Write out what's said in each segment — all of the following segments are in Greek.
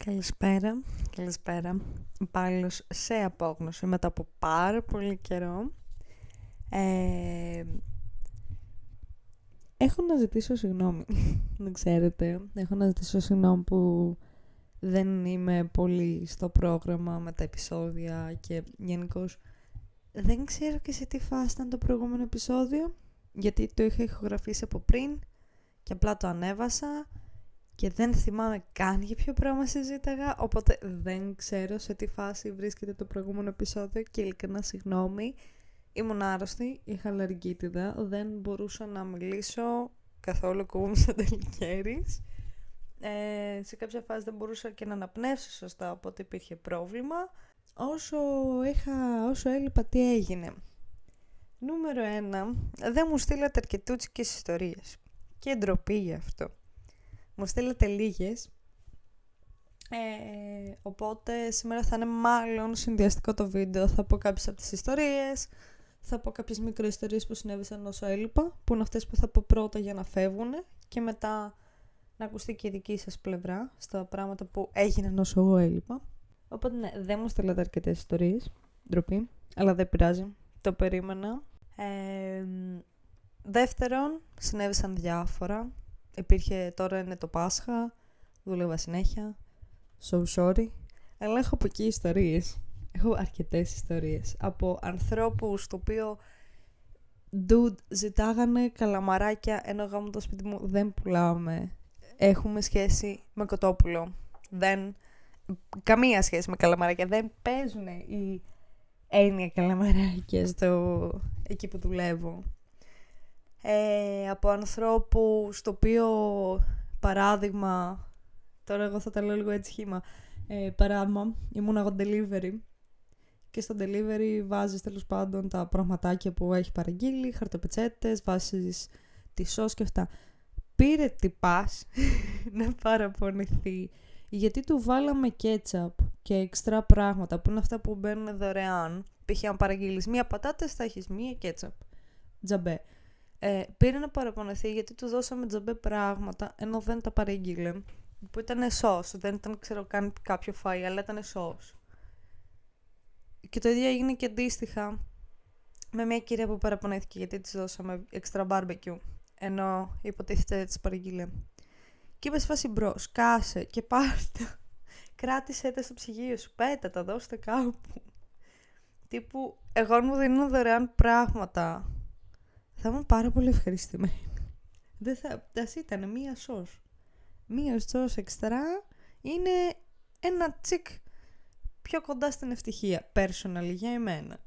Καλησπέρα. Πάλι σε απόγνωση μετά από πάρα πολύ καιρό. Έχω να ζητήσω συγγνώμη, δεν ξέρετε. Έχω να ζητήσω συγγνώμη που δεν είμαι πολύ στο πρόγραμμα με τα επεισόδια και γενικώς δεν ξέρω και σε τι φάση ήταν το προηγούμενο επεισόδιο, γιατί το είχα ηχογραφήσει από πριν και απλά το ανέβασα και δεν θυμάμαι καν για ποιο πράγμα συζήταγα, οπότε δεν ξέρω σε τι φάση βρίσκεται το προηγούμενο επεισόδιο και ειλικρινά συγγνώμη. Ήμουν άρρωστη, είχα λαριγκίτιδα, δεν μπορούσα να μιλήσω καθόλου, κουβούμισα τελικέρης. Σε κάποια φάση δεν μπορούσα και να αναπνεύσω σωστά, οπότε υπήρχε πρόβλημα. Όσο έλειπα, τι έγινε? Νούμερο 1, δεν μου στείλατε αρκετούτσικες ιστορίες και ντροπή γι' αυτό. Μου στείλατε λίγες, οπότε σήμερα θα είναι μάλλον συνδυαστικό το βίντεο. Θα πω κάποιες από τις ιστορίες, θα πω κάποιες μικροϊστορίες που συνέβησαν όσο έλειπα, που είναι αυτές που θα πω πρώτα για να φεύγουν και μετά να ακουστεί και η δική σας πλευρά στα πράγματα που έγιναν όσο εγώ έλειπα. Οπότε ναι, δεν μου στείλατε αρκετές ιστορίες, ντροπή, αλλά δεν πειράζει, το περίμενα. Δεύτερον, συνέβησαν διάφορα. Τώρα είναι το Πάσχα, δούλευα συνέχεια, so sorry, αλλά έχω από εκεί ιστορίες. Έχω αρκετές ιστορίες από ανθρώπους το οποίο ζητάγανε καλαμαράκια, ενώ εγώ το σπίτι μου δεν πουλάμε. Έχουμε σχέση με κοτόπουλο, καμία σχέση με καλαμαράκια, δεν παίζουν η έννοια καλαμαράκια εκεί που δουλεύω. Από ανθρώπους το οποίο, παράδειγμα, τώρα εγώ θα τα λέω λίγο έτσι σχήμα, παράδειγμα, ήμουν εγώ delivery και στο delivery βάζεις τέλος πάντων τα πραγματάκια που έχει παραγγείλει, χαρτοπετσέτες, βάζεις τη σως και αυτά. Πήρε τυπάς να παραπονηθεί γιατί του βάλαμε κέτσαπ και εξτρά πράγματα που είναι αυτά που μπαίνουν δωρεάν. Π.χ. αν παραγγείλεις μία πατάτες θα έχεις μία κέτσαπ, τζαμπέ. Πήρε να παραπονεθεί γιατί του δώσαμε τζαμπέ πράγματα ενώ δεν τα παρήγγειλε, που ήταν σως, δεν ήταν ξέρω καν κάποιο φάι, αλλά ήταν σως. Και το ίδιο έγινε και αντίστοιχα με μια κυρία που παραπονέθηκε γιατί της δώσαμε extra barbecue ενώ υποτίθεται της παρήγγειλε. Και είπε σφάση μπρο, σκάσε και πάρτα, κράτησέ τα στο ψυγείο σου, πέτα τα, δώστε κάπου. Τύπου εγώ μου δίνω δωρεάν πράγματα, θα ήμουν πάρα πολύ ευχαριστημένη. Ας ήταν μία σως. Μία σως εξτρά είναι ένα τσικ πιο κοντά στην ευτυχία, personal για εμένα.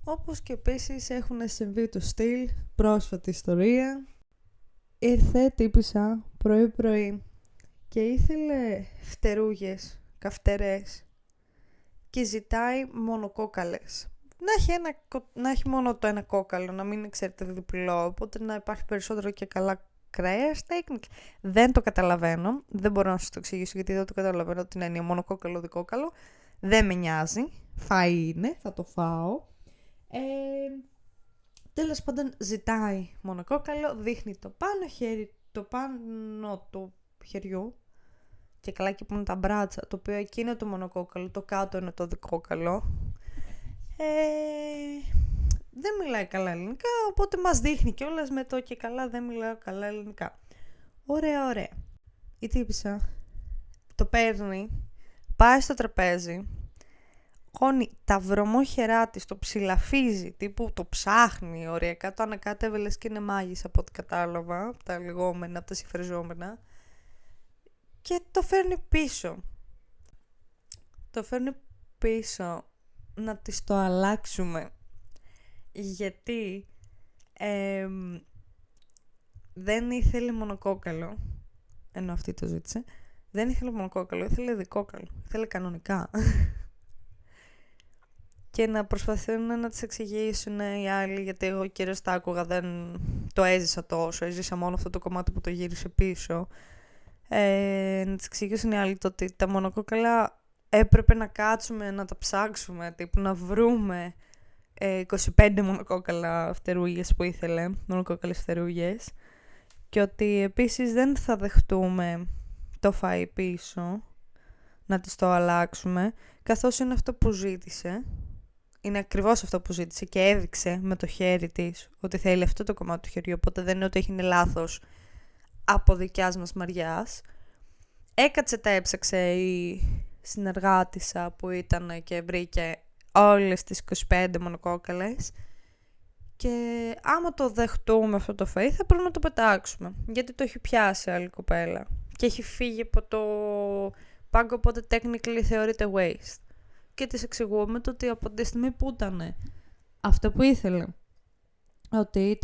Όπως και επίσης έχουν συμβεί το στυλ, πρόσφατη ιστορία. Ήρθε τύπησα πρωί και ήθελε φτερούγες, καυτερές και ζητάει μονοκόκαλες. Να έχει μόνο το ένα κόκαλο, να μην ξέρετε διπλό, οπότε να υπάρχει περισσότερο και καλά κρέας, δεν το καταλαβαίνω, δεν μπορώ να σας το εξηγήσω γιατί δεν το καταλαβαίνω την έννοια μονοκόκαλο, δικόκαλο, δεν με νοιάζει, φαΐ είναι, θα το φάω. Τέλος πάντων ζητάει μονοκόκαλο, δείχνει το πάνω χέρι, το πάνω του χεριού και καλά εκεί που είναι τα μπράτσα, το οποίο εκεί είναι το μονοκόκαλο, το κάτω είναι το δικόκαλο. Δεν μιλάει καλά ελληνικά, οπότε μας δείχνει κιόλας με το και καλά δεν μιλάω καλά ελληνικά. Ωραία. Η τύπισσα το παίρνει, πάει στο τραπέζι, χώνει τα βρωμόχερά της, το ψηλαφίζει, τύπου το ψάχνει ωριακά, το ανακάτευε λες και είναι μάγισσα από ό,τι κατάλαβα, από τα λεγόμενα, από τα συμφρεζόμενα, και το φέρνει πίσω. Να της το αλλάξουμε γιατί δεν ήθελε μονοκόκαλο, ενώ αυτή το ζήτησε, δεν ήθελε μονοκόκαλο, ήθελε δικόκαλο, ήθελε κανονικά. Και να προσπαθούν να τις εξηγήσουν οι άλλοι, γιατί εγώ κυρίως τα άκουγα, δεν το έζησα τόσο, έζησα μόνο αυτό το κομμάτι που το γύρισε πίσω. Να τις εξηγήσουν οι άλλοι το ότι τα μονοκόκαλα έπρεπε να κάτσουμε να τα ψάξουμε, τύπου να βρούμε 25 μονοκόκαλα φτερούγες που ήθελε, μονοκόκαλες φτερούγες, και ότι επίσης δεν θα δεχτούμε το φαΐ πίσω, να της το αλλάξουμε, καθώς είναι αυτό που ζήτησε. Είναι ακριβώς αυτό που ζήτησε και έδειξε με το χέρι της ότι θέλει αυτό το κομμάτι του χεριού, οπότε δεν είναι ότι έχει λάθος από δικιάς μας μαριάς. Έκατσε, τα έψαξε η συνεργάτησα που ήταν και βρήκε όλες τις 25 μονοκόκαλες και άμα το δεχτούμε αυτό το φαΐ θα πρέπει να το πετάξουμε, γιατί το έχει πιάσει άλλη κοπέλα και έχει φύγει από το πάγκο, οπότε technically θεωρείται waste. Και της εξηγούμε το ότι από τη στιγμή που ήταν αυτό που ήθελε, ότι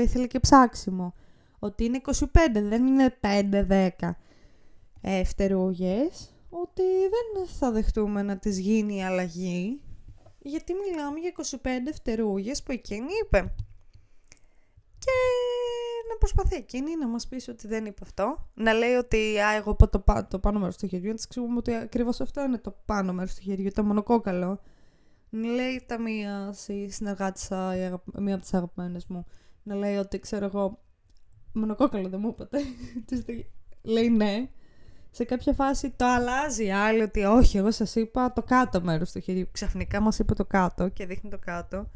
ήθελε και ψάξιμο, ότι είναι 25, δεν είναι 5-10 φτερούγες, ότι δεν θα δεχτούμε να της γίνει η αλλαγή, γιατί μιλάμε για 25 φτερούγες που εκείνη είπε. Και να προσπαθεί εκείνη να μας πει ότι δεν είπε αυτό. Να λέει ότι εγώ πω το πάνω μέρος του χεριού, να της εξηγούμε ότι ακριβώς αυτό είναι το πάνω μέρος του χεριού, το μονοκόκαλο. Να λέει τα μία συνεργάτησα, μία από τις αγαπημένες μου, να λέει ότι ξέρω εγώ, μονοκόκαλο δεν μου είπατε. Λέει ναι. Σε κάποια φάση το αλλάζει άλλη, ότι όχι, εγώ σας είπα το κάτω μέρος του χεριού. Ξαφνικά μας είπε το κάτω και δείχνει το κάτω.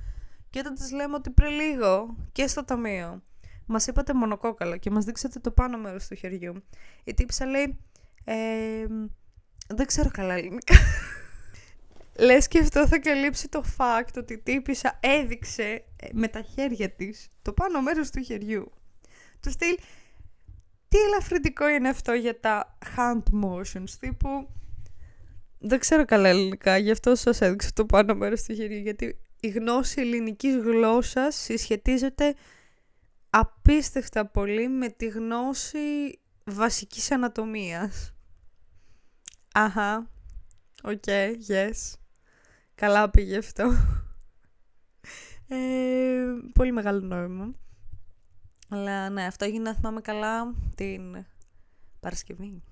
Και όταν της λέμε ότι πριν λίγο και στο ταμείο μας είπατε μονοκόκαλο και μας δείξατε το πάνω μέρος του χεριού, η τύπισσα λέει δεν ξέρω καλά ελληνικά. Λες και αυτό θα καλύψει το fact ότι η τύπισσα έδειξε με τα χέρια της το πάνω μέρος του χεριού. Του στυλ, τι ελαφρυντικό είναι αυτό για τα hand motions, τύπου δεν ξέρω καλά ελληνικά, γι' αυτό σας έδειξε το πάνω μέρος του χεριού, γιατί η γνώση ελληνικής γλώσσας συσχετίζεται απίστευτα πολύ με τη γνώση βασικής ανατομίας. Αχα, οκ, yes. Καλά πήγε αυτό. Πολύ μεγάλο νόημα. Αλλά ναι, αυτό έγινε να θυμάμαι καλά την Παρασκευή.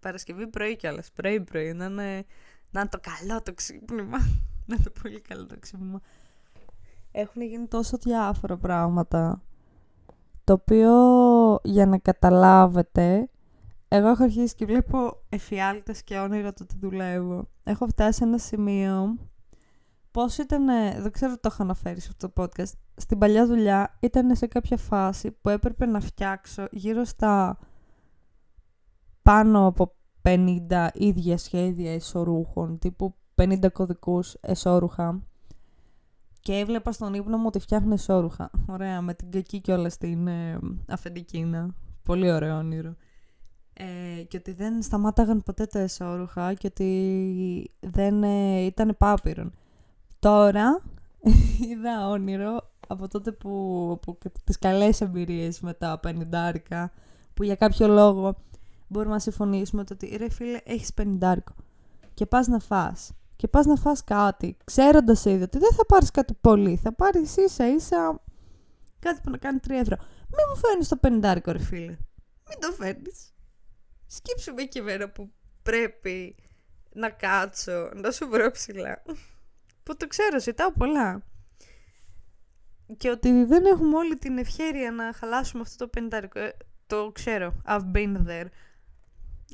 Παρασκευή πρωί κιόλας, πρωί. Να είναι το καλό το ξύπνημα. Να είναι το πολύ καλό το ξύπνημα. Έχουν γίνει τόσο διάφορα πράγματα, το οποίο για να καταλάβετε, εγώ έχω αρχίσει και βλέπω εφιάλτες και όνειρα το τι δουλεύω. Έχω φτάσει σε ένα σημείο, πώς ήταν, δεν ξέρω το έχω αναφέρει σε αυτό το podcast, στην παλιά δουλειά ήταν σε κάποια φάση που έπρεπε να φτιάξω γύρω στα πάνω από 50 ίδια σχέδια εσωρούχων, τύπου 50 κωδικούς εσώρουχα, και έβλεπα στον ύπνο μου ότι φτιάχνω εσώρουχα. Ωραία, με την κακή κιόλας στην αφεντικίνα. Πολύ ωραίο όνειρο. Και ότι δεν σταμάταγαν ποτέ τα εσώρουχα και ότι δεν ήταν πάπυρον. Τώρα είδα όνειρο από τότε που τις καλές εμπειρίες με τα 50, που για κάποιο λόγο μπορούμε να συμφωνήσουμε το ότι ρε φίλε, έχεις 50 και πας να φας. Και πας να φας κάτι, ξέροντας ήδη ότι δεν θα πάρεις κάτι πολύ, θα πάρεις ίσα κάτι που να κάνει 3 ευρώ. Μην μου φέρνεις το 50 ρε φίλε. Μην το φέρνεις. Σκύψου με και εμένα που πρέπει να κάτσω, να σου βρω ψηλά. Που το ξέρω, ζητάω πολλά. Και ότι δεν έχουμε όλη την ευχέρεια να χαλάσουμε αυτό το 50. Το ξέρω, I've been there.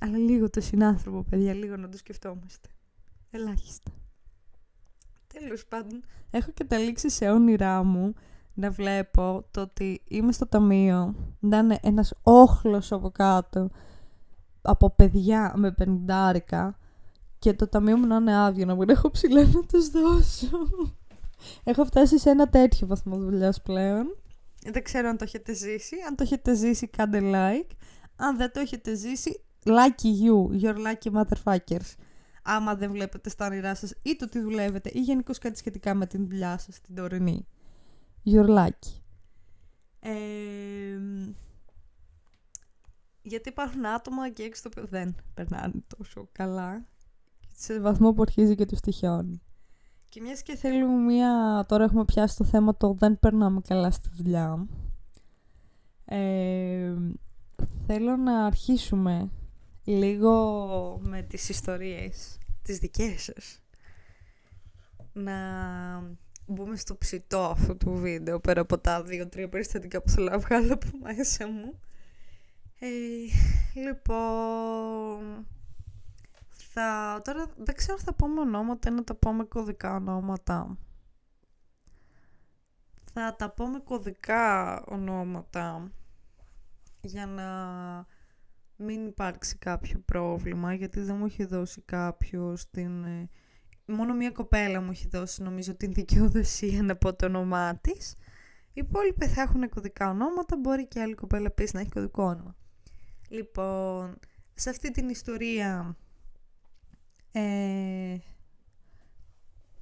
Αλλά λίγο το συνάνθρωπο, παιδιά, λίγο να το σκεφτόμαστε. Ελάχιστα. Τέλος πάντων, έχω καταλήξει σε όνειρά μου να βλέπω το ότι είμαι στο ταμείο, να είναι ένας όχλος από κάτω, από παιδιά με 50 και το ταμείο μου να είναι άδειο, να μην έχω ψηλά να τους δώσω. Έχω φτάσει σε ένα τέτοιο βαθμό δουλειάς πλέον. Δεν ξέρω αν το έχετε ζήσει. Αν το έχετε ζήσει, κάντε like. Αν δεν το έχετε ζήσει, lucky you, your lucky motherfuckers. Άμα δεν βλέπετε στα όνειρά σας ή το τι δουλεύετε ή γενικώς κάτι σχετικά με την δουλειά σας, την τωρινή. You're lucky. Γιατί υπάρχουν άτομα και έξω το οποίο δεν περνάνε τόσο καλά, σε βαθμό που αρχίζει και τους τυχιώνει. Και μιας και θέλουμε τώρα έχουμε πιάσει το θέμα το δεν περνάμε καλά στη δουλειά. Θέλω να αρχίσουμε λίγο με τις ιστορίες τις δικές σας. Να μπούμε στο ψητό αυτού του βίντεο, πέρα από τα 2-3 περιστατικά που θέλω να βγάλω από μέσα μου. Λοιπόν, τώρα δεν ξέρω αν θα πούμε ονόματα ή να τα πούμε κωδικά ονόματα. Θα τα πούμε κωδικά ονόματα για να μην υπάρξει κάποιο πρόβλημα, γιατί δεν μου έχει δώσει κάποιος μόνο μία κοπέλα μου έχει δώσει νομίζω την δικαιοδοσία να πω το όνομά της. Οι υπόλοιποι θα έχουν κωδικά ονόματα, μπορεί και άλλη κοπέλα επίσης να έχει κωδικό όνομα. Λοιπόν, σε αυτή την ιστορία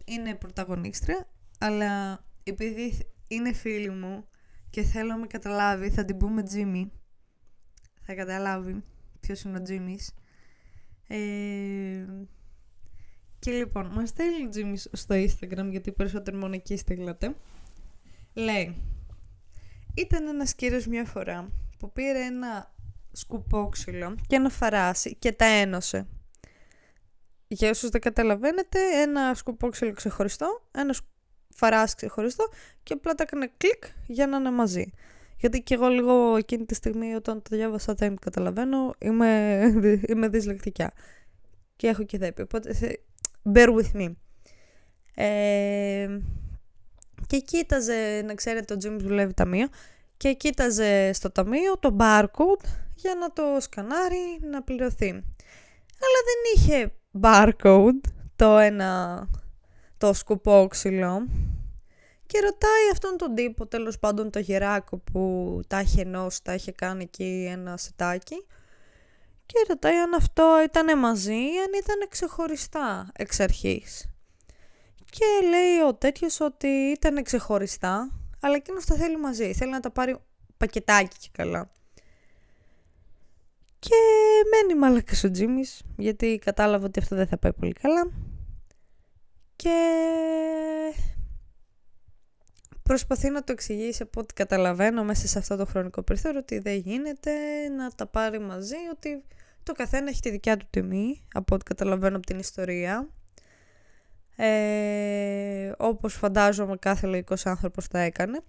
είναι πρωταγωνίστρια, αλλά επειδή είναι φίλη μου και θέλω να με καταλάβει, θα την πούμε Jimmy. Θα καταλάβει ποιος είναι ο Jimmy's. Και λοιπόν, μας στέλνει ο Jimmy στο Instagram, γιατί περισσότερο μόνο εκεί στείλατε. Λέει, ήταν ένας κύριος μια φορά που πήρε ένα σκουπόξυλο και ένα φαράσι και τα ένωσε. Για όσους δεν καταλαβαίνετε, ένα σκουπόξυλο ξεχωριστό, ένα φαράσι ξεχωριστό και απλά τα έκανε κλικ για να είναι μαζί. Γιατί και εγώ λίγο εκείνη τη στιγμή όταν το διάβασα δεν καταλαβαίνω, είμαι δυσλεκτικά και έχω και δέπη, οπότε bear with me. Και κοίταζε, να ξέρετε, ο Jimmy δουλεύει ταμείο και κοίταζε στο ταμείο το barcode για να το σκανάρει, να πληρωθεί. Αλλά δεν είχε barcode το σκουπόξυλο και ρωτάει αυτόν τον τύπο, τέλος πάντων το γεράκο που τα είχε ενώσει, τα είχε κάνει εκεί ένα σετάκι, και ρωτάει αν αυτό ήταν μαζί ή αν ήταν ξεχωριστά εξ αρχής. Και λέει ο τέτοιος ότι ήταν ξεχωριστά, αλλά εκείνος τα θέλει μαζί, θέλει να τα πάρει πακετάκι και καλά. Και μένει μαλάκας ο Τζίμις, γιατί κατάλαβε ότι αυτό δεν θα πάει πολύ καλά. Και προσπαθεί να το εξηγήσει από ό,τι καταλαβαίνω μέσα σε αυτό το χρονικό περιθώριο, ότι δεν γίνεται να τα πάρει μαζί, ότι το καθένα έχει τη δικιά του τιμή, από ό,τι καταλαβαίνω από την ιστορία. Όπως φαντάζομαι κάθε λογικός άνθρωπος θα έκανε.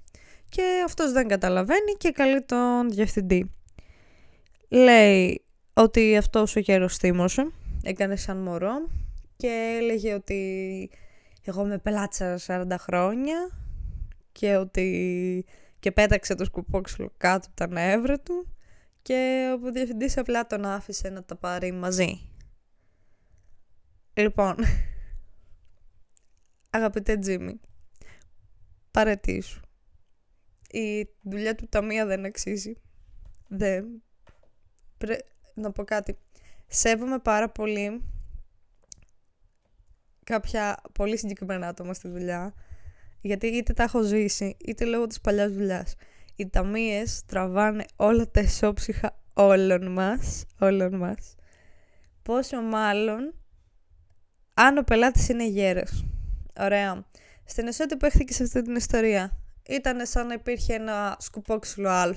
Και αυτός δεν καταλαβαίνει και καλεί τον διευθυντή. Λέει ότι αυτός ο γέρος θύμωσε, έκανε σαν μωρό και έλεγε ότι εγώ με πελάτησα 40 χρόνια και ότι και πέταξε το σκουπόξυλο κάτω από τα νεύρα του και ο διευθυντής απλά τον άφησε να τα πάρει μαζί. Λοιπόν, αγαπητέ Τζίμι, παρετήσου. Η δουλειά του ταμεία δεν αξίζει. Να πω κάτι. Σέβομαι πάρα πολύ κάποια πολύ συγκεκριμένα άτομα στη δουλειά, γιατί είτε τα έχω ζήσει, είτε λόγω της παλιάς δουλειάς. Οι ταμείες τραβάνε όλα τα εσώψυχα όλων μας. Πόσο μάλλον αν ο πελάτης είναι γέρος. Ωραία. Στην εσώτη που έχθηκε σε αυτή την ιστορία ήταν σαν να υπήρχε ένα σκουπόξυλο α,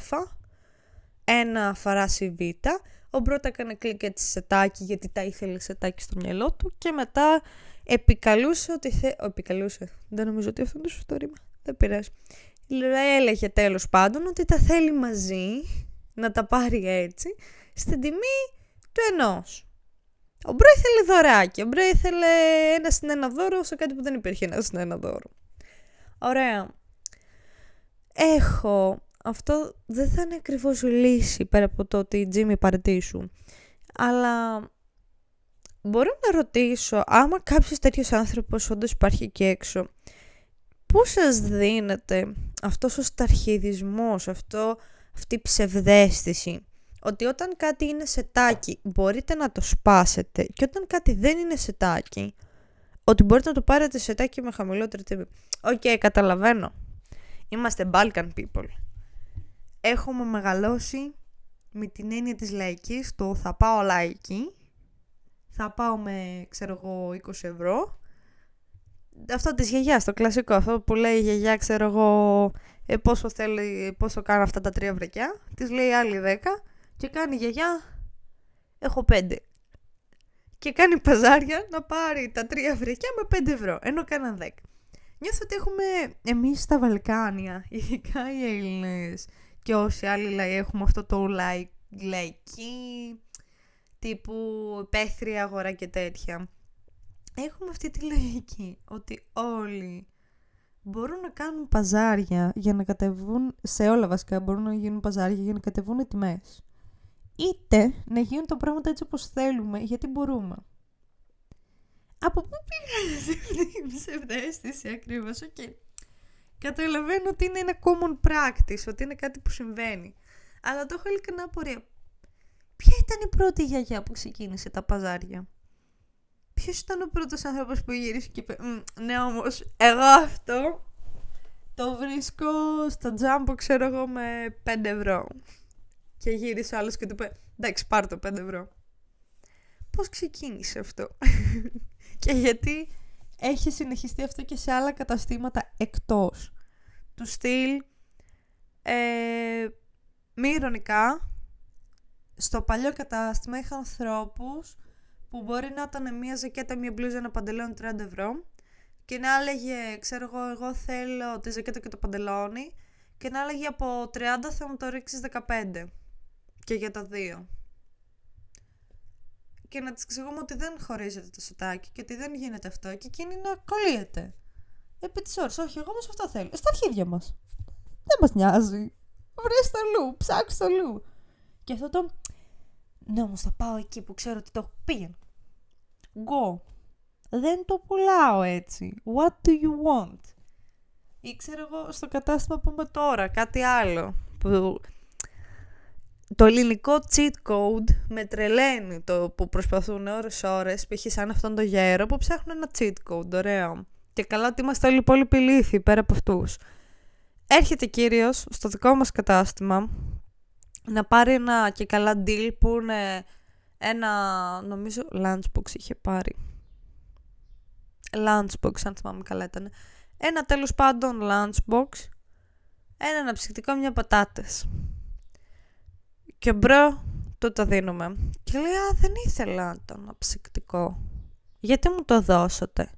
ένα φαράσι β, ο πρώτα έκανε κλικ έτσι σετάκι γιατί τα ήθελε σετάκι στο μυαλό του και μετά επικαλούσε ότι επικαλούσε, δεν νομίζω ότι αυτό είναι το σωστό ρήμα, δεν πειράζει. Έλεγε τέλος πάντων ότι τα θέλει μαζί, να τα πάρει έτσι, στην τιμή του ενός. Ο Μπρο ήθελε δωράκι, ο Μπρο ήθελε 1+1 δώρο σε κάτι που δεν υπήρχε 1+1 δώρο. Ωραία. Αυτό δεν θα είναι ακριβώς λύση πέρα από το ότι Τζίμι παρετήσου. Αλλά μπορώ να ρωτήσω, άμα κάποιος τέτοιος άνθρωπος όντως υπάρχει εκεί έξω, πού σας δίνεται αυτός ο σταρχιδισμός, αυτή η ψευδαίσθηση, ότι όταν κάτι είναι σετάκι μπορείτε να το σπάσετε και όταν κάτι δεν είναι σετάκι, ότι μπορείτε να το πάρετε σετάκι με χαμηλότερη τιμή. Οκ, καταλαβαίνω. Είμαστε Balkan people. Έχουμε μεγαλώσει με την έννοια της λαϊκής, το θα πάω λαϊκή, θα πάω με, 20 ευρώ. Αυτό της γιαγιάς, το κλασικό, αυτό που λέει η γιαγιά, πόσο κάνω αυτά τα 3 βρεκιά, της λέει άλλη 10 και κάνει η γιαγιά, έχω 5. Και κάνει παζάρια να πάρει τα 3 βρεκιά με 5 ευρώ, ενώ κάναν 10. Νιώθω ότι έχουμε εμείς στα Βαλκάνια, ειδικά οι Έλληνες και όσοι άλλοι λαοί έχουμε αυτό το λαϊκή, τύπου υπαίθρια αγορά και τέτοια. έχουμε αυτή τη λογική ότι όλοι μπορούν να κάνουν παζάρια για να κατεβούν, σε όλα βασικά μπορούν να γίνουν παζάρια για να κατεβούν οι τιμές. Είτε να γίνουν τα πράγματα έτσι όπως θέλουμε, γιατί μπορούμε. Από πού πήγα σε αυτή η ψευδαίσθηση ακριβώς? Okay. Καταλαβαίνω ότι είναι ένα common practice, ότι είναι κάτι που συμβαίνει. Αλλά το έχω ειλικρινά απορία. Ποια ήταν η πρώτη γιαγιά που ξεκίνησε τα παζάρια? Ποιος ήταν ο πρώτος άνθρωπος που γύρισε και είπε ναι, όμως εγώ αυτό το βρίσκω στο Jumbo, ξέρω εγώ, με 5 ευρώ. Και γύρισε ο άλλος και του είπε εντάξει, πάρ' το 5 ευρώ. Πώς ξεκίνησε αυτό? Και γιατί έχει συνεχιστεί αυτό και σε άλλα καταστήματα εκτός του στυλ? Μη ηρωνικά, στο παλιό κατάστημα είχα ανθρώπους που μπορεί να ήταν μια ζακέτα, μια μπλούζα, ένα παντελόνι 30 ευρώ και να έλεγε, ξέρω εγώ θέλω τη ζακέτα και το παντελόνι, και να έλεγε από 30 θα μου το ρίξεις 15 και για τα δύο. Και να της εξηγούμε ότι δεν χωρίζεται το σετάκι και ότι δεν γίνεται αυτό, και εκείνη να κολλείεται. Επί της ώρας, όχι, εγώ όμως αυτό θέλω. Στα αρχίδια μας. Δεν μας νοιάζει. Βρες το αλλού, ψάξ' το αλλού. Και αυτό το ναι, όμως θα πάω εκεί που ξέρω ότι το πήγαινε. Go. Δεν το πουλάω έτσι. What do you want? Ή ξέρω εγώ στο κατάστημα που είμαι τώρα, κάτι άλλο. Που το ελληνικό cheat code με τρελαίνει, το που προσπαθούν ώρες, π.χ. σαν αυτόν τον γέρο που ψάχνουν ένα cheat code, ωραίο. Και καλά ότι είμαστε όλοι υπόλοιποι ηλίθιοι πέρα από αυτούς. Έρχεται κύριος στο δικό μας κατάστημα να πάρει ένα και καλά deal που είναι ένα, νομίζω, lunchbox είχε πάρει. Lunchbox, αν θυμάμαι καλά ήταν. Ένα τέλος πάντων lunchbox, ένα αναψυκτικό, μια πατάτες. Και μπρο, του το δίνουμε. Και λέει, δεν ήθελα το αναψυκτικό. Γιατί μου το δώσατε?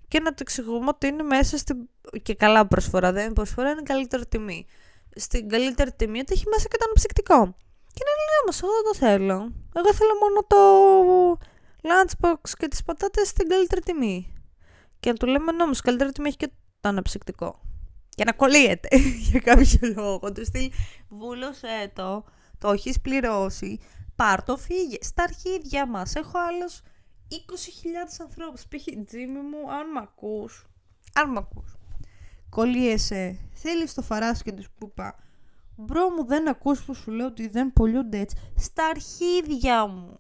Και να του εξηγούμε ότι είναι μέσα στην... Και καλά προσφορά, δεν είναι προσφορά, είναι καλύτερη τιμή. Στην καλύτερη τιμή ότι έχει μέσα και το αναψυκτικό. Και να λέει, όμως, εγώ δεν το θέλω. Εγώ θέλω μόνο το lunchbox και τις πατάτες στην καλύτερη τιμή. Και να του λέμε, ναι, όμως, καλύτερη τιμή έχει και το αναψυκτικό. Και να κολλείεται για κάποιο λόγο. Του στείλει, βούλωσέ το έχεις πληρώσει, πάρ' το, φύγε. Στα αρχίδια μας. Έχω άλλους 20.000 ανθρώπους. Π.χ. Τζίμι μου, αν μ' ακούς. Κολλίεσαι. Θέλεις το φαράσκι τους που είπα. Μπρο μου, δεν ακούς που σου λέω ότι δεν πουλούνται έτσι? Στα αρχίδια μου.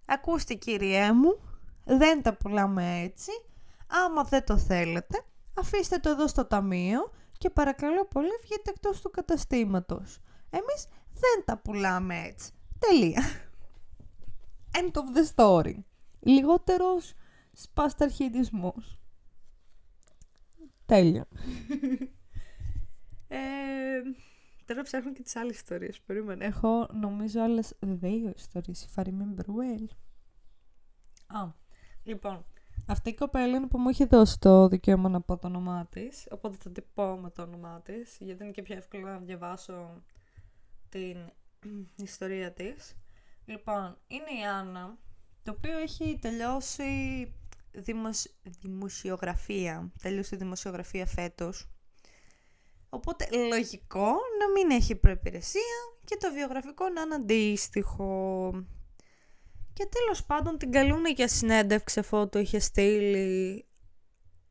Ακούστε κυριέ μου, δεν τα πουλάμε έτσι. Άμα δεν το θέλετε, αφήστε το εδώ στο ταμείο και παρακαλώ πολύ βγείτε εκτός του καταστήματος. Εμείς δεν τα πουλάμε έτσι. Τελεία. End of the story. Λιγότερος σπασταρχιδισμός. Τέλεια. Τώρα ψάχνω και τις άλλες ιστορίες. Περίμενε. Έχω νομίζω άλλες 2 ιστορίες. If I remember well. Λοιπόν. Αυτή η κοπέλα είναι που μου είχε δώσει το δικαίωμα να πω το όνομά της. Οπότε θα την πω με το όνομά της. Γιατί είναι και πιο εύκολο να διαβάσω την ιστορία της. Λοιπόν, είναι η Άννα, το οποίο έχει τελειώσει δημοσιογραφία. Τελείωσε δημοσιογραφία φέτος. Οπότε λογικό να μην έχει προϋπηρεσία και το βιογραφικό να είναι αντίστοιχο. Και τέλος πάντων την καλούν για συνέντευξη, αφού το είχε στείλει.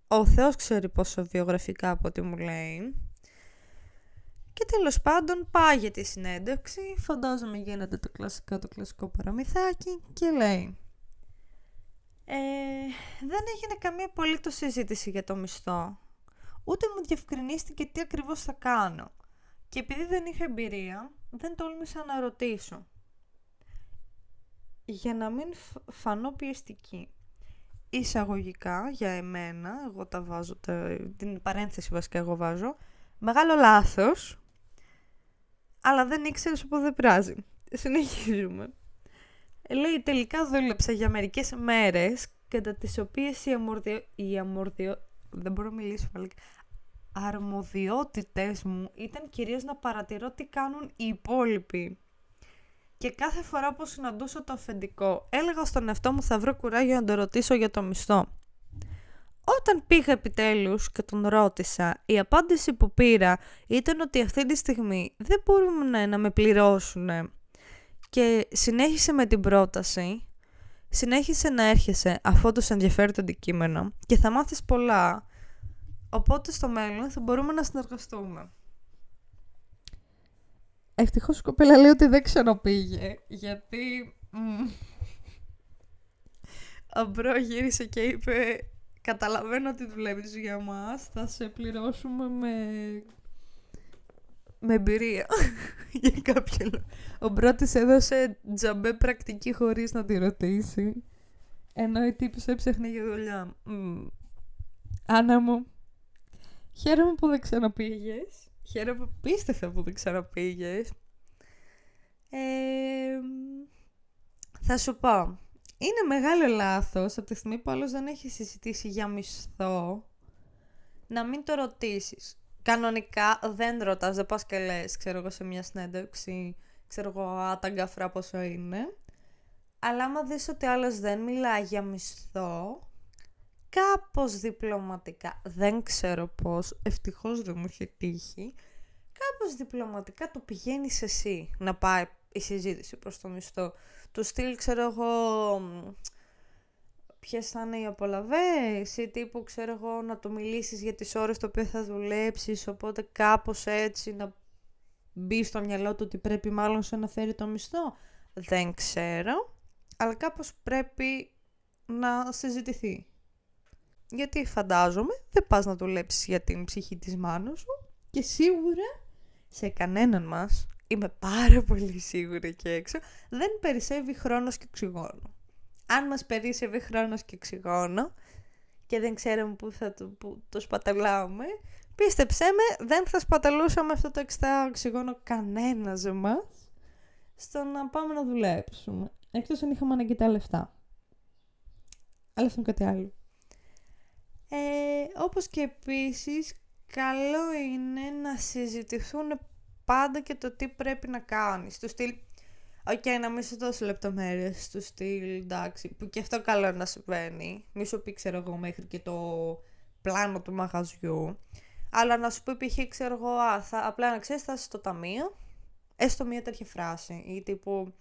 Ο Θεός ξέρει πόσο βιογραφικά από ό,τι μου λέει. Και τέλος πάντων πάει για τη συνέντευξη, φαντάζομαι γίνεται το κλασικό παραμυθάκι και λέει δεν έγινε καμία απολύτως συζήτηση για το μισθό. Ούτε μου διευκρινίστηκε τι ακριβώς θα κάνω. Και επειδή δεν είχα εμπειρία, δεν τόλμησα να ρωτήσω. Για να μην φανώ πιεστική. Εισαγωγικά για εμένα, εγώ τα βάζω, την παρένθεση βασικά εγώ βάζω, μεγάλο λάθος, αλλά δεν ήξερες, οπότε δεν πειράζει. Συνεχίζουμε. Λέει, τελικά δούλεψα για μερικές μέρες, κατά τις οποίες δεν μπορώ να μιλήσω, αρμοδιότητες μου ήταν κυρίως να παρατηρώ τι κάνουν οι υπόλοιποι. Και κάθε φορά που συναντούσα το αφεντικό, έλεγα στον εαυτό μου θα βρω κουράγιο να τον ρωτήσω για το μισθό. Όταν πήγα επιτέλους και τον ρώτησα, η απάντηση που πήρα ήταν ότι αυτή τη στιγμή δεν μπορούν να με πληρώσουν. Και συνέχισε με την πρόταση, συνέχισε να έρχεσαι αφού τους ενδιαφέρει το αντικείμενο και θα μάθεις πολλά, οπότε στο μέλλον θα μπορούμε να συνεργαστούμε. Ευτυχώς η κοπέλα λέει ότι δεν ξαναπήγε, γιατί ο μπρο γύρισε και είπε καταλαβαίνω ότι δουλεύεις για μας, θα σε πληρώσουμε με εμπειρία. Για κάποιο λόγο. Ο μπρο της έδωσε τζαμπέ πρακτική χωρίς να τη ρωτήσει, ενώ η τύπης έψαχνε για δουλειά. Άννα μου, χαίρομαι που δεν ξαναπήγες. Χαίρομαι πίστευα που δεν ξαναπήγες. Θα σου πω, είναι μεγάλο λάθος από τη στιγμή που άλλος δεν έχει συζητήσει για μισθό να μην το ρωτήσεις. Κανονικά δεν ρωτάς, δεν πας και λες, ξέρω εγώ, σε μια συνέντευξη, ξέρω εγώ, τα γκαφρά πόσο είναι. Αλλά άμα δεις ότι άλλος δεν μιλάει για μισθό, κάπως διπλωματικά, δεν ξέρω πώς, ευτυχώς δεν μου είχε τύχει, κάπως διπλωματικά το πηγαίνεις εσύ να πάει η συζήτηση προς το μισθό. Του στυλ, ξέρω εγώ, ποιες θα είναι οι απολαβές ή τύπου, ξέρω εγώ, να του μιλήσεις για τις ώρες το οποίο θα δουλέψεις, οπότε κάπως έτσι να μπει στο μυαλό του ότι πρέπει μάλλον σε να φέρει το μισθό. Δεν ξέρω, αλλά κάπως πρέπει να συζητηθεί. Γιατί φαντάζομαι δεν πας να δουλέψεις για την ψυχή της μάνας σου και σίγουρα σε κανέναν μας, είμαι πάρα πολύ σίγουρη και έξω, δεν περισσεύει χρόνος και οξυγόνο. Αν μας περίσσευε χρόνος και οξυγόνο και δεν ξέραμε πού θα το σπαταλάμε, πίστεψέ με, δεν θα σπαταλούσαμε αυτό το εξτρά οξυγόνο κανένας μας στο να πάμε να δουλέψουμε. Εκτός αν είχαμε αναγκή τα λεφτά. Αλλά αυτό είναι κάτι άλλο. Όπως και επίσης, καλό είναι να συζητηθούν πάντα και το τι πρέπει να κάνεις. Του στυλ, να μην σου δώσω λεπτομέρειες, του στυλ, εντάξει, που και αυτό καλό να συμβαίνει. Μη σου πει, ξέρω εγώ, μέχρι και το πλάνο του μαγαζιού. Αλλά να σου πει, π.χ., ξέρω εγώ, απλά να ξέρεις, θα είσαι στο ταμείο, έστω μια τέτοια φράση. Ή τύπου,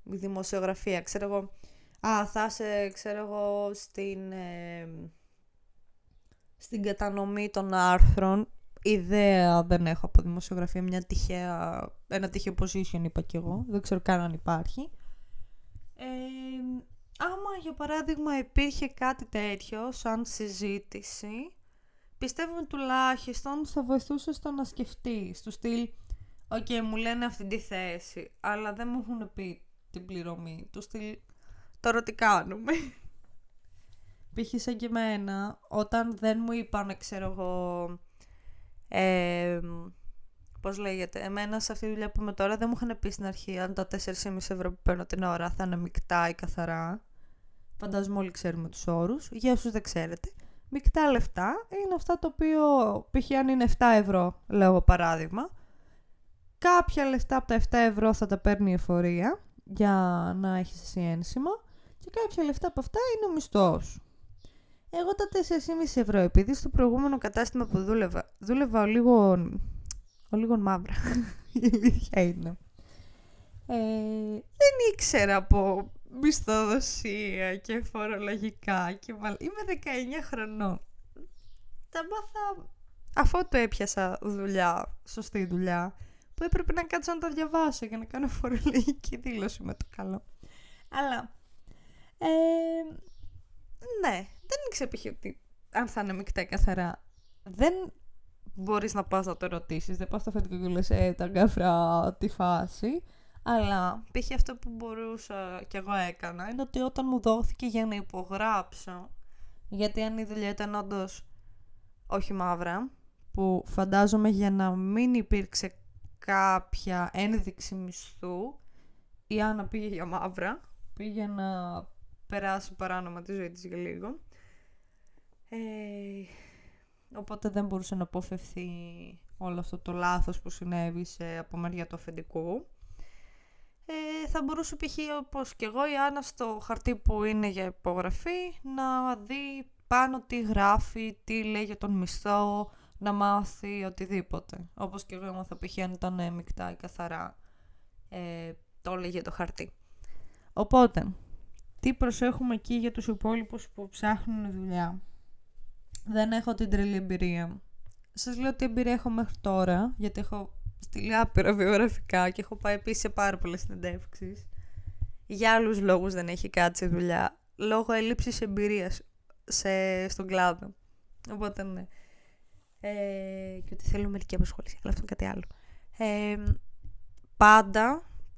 δημοσιογραφία, ξέρω εγώ, θα είσαι, ξέρω εγώ, στην κατανομή των άρθρων. Ιδέα δεν έχω από δημοσιογραφία, ένα τυχαίο position είπα κι εγώ, δεν ξέρω καν αν υπάρχει. Άμα για παράδειγμα υπήρχε κάτι τέτοιο σαν συζήτηση, πιστεύω τουλάχιστον θα βοηθούσε στο να σκεφτείς, του στυλ, μου λένε αυτή τη θέση, αλλά δεν μου έχουν πει την πληρωμή, του στυλ, τώρα τι κάνουμε. Π.χ. σαν και εμένα, όταν δεν μου είπαν, ξέρω εγώ, πώς λέγεται, εμένα σε αυτή τη δουλειά που είμαι τώρα δεν μου είχαν πει στην αρχή αν τα 4,5 ευρώ που παίρνω την ώρα θα είναι μεικτά ή καθαρά. Φαντάζομαι όλοι ξέρουμε τους όρους. Για όσους δεν ξέρετε, μεικτά λεφτά είναι αυτά το οποίο, π.χ. αν είναι 7 ευρώ, λέω παράδειγμα, κάποια λεφτά από τα 7 ευρώ θα τα παίρνει η εφορία για να έχεις εσύ ένσημα και κάποια λεφτά από αυτά είναι ο μισθός. Εγώ τα 4,5 ευρώ, επειδή στο προηγούμενο κατάστημα που δούλευα ο λίγων μαύρα, η αλήθεια είναι. Δεν ήξερα από μισθοδοσία και φορολογικά και είμαι 19 χρονών. Τα μάθα αφού το έπιασα δουλειά, σωστή δουλειά, που έπρεπε να κάτσω να τα διαβάσω για να κάνω φορολογική δήλωση με το καλό. Αλλά, ναι, δεν ήξερα π.χ. ότι αν θα είναι μεικτά καθαρά. Δεν μπορείς να πας να το ρωτήσεις, δεν πας στο αφεντικό και λες τα γκάφρα τη φάση. Αλλά π.χ. αυτό που μπορούσα κι εγώ έκανα είναι ότι όταν μου δόθηκε για να υπογράψω, γιατί αν η δουλειά ήταν όντως όχι μαύρα, που φαντάζομαι για να μην υπήρξε κάποια ένδειξη μισθού, η Άννα πήγε για μαύρα, πήγε να περάσει παράνομα τη ζωή της για λίγο, οπότε δεν μπορούσε να αποφευθεί όλο αυτό το λάθος που συνέβη από μεριά του αφεντικού. Θα μπορούσε π.χ. όπως και εγώ η Άννα στο χαρτί που είναι για υπογραφή να δει πάνω τι γράφει, τι λέει για τον μισθό, να μάθει οτιδήποτε. Όπως και εγώ έμαθα π.χ. αν ήταν μεικτά ή καθαρά, το έλεγε το χαρτί. Οπότε, τι προσέχουμε εκεί για τους υπόλοιπους που ψάχνουν δουλειά? Δεν έχω την τρελή εμπειρία. Σας λέω τι εμπειρία έχω μέχρι τώρα, γιατί έχω στείλει άπειρα βιογραφικά και έχω πάει επίσης σε πάρα πολλές συνεντεύξεις. Για άλλους λόγους δεν έχει κάτσει δουλειά, λόγω έλλειψης εμπειρίας στον κλάδο. Οπότε ναι. Και ότι θέλω μερική απασχόληση, αλλά αυτό είναι κάτι άλλο.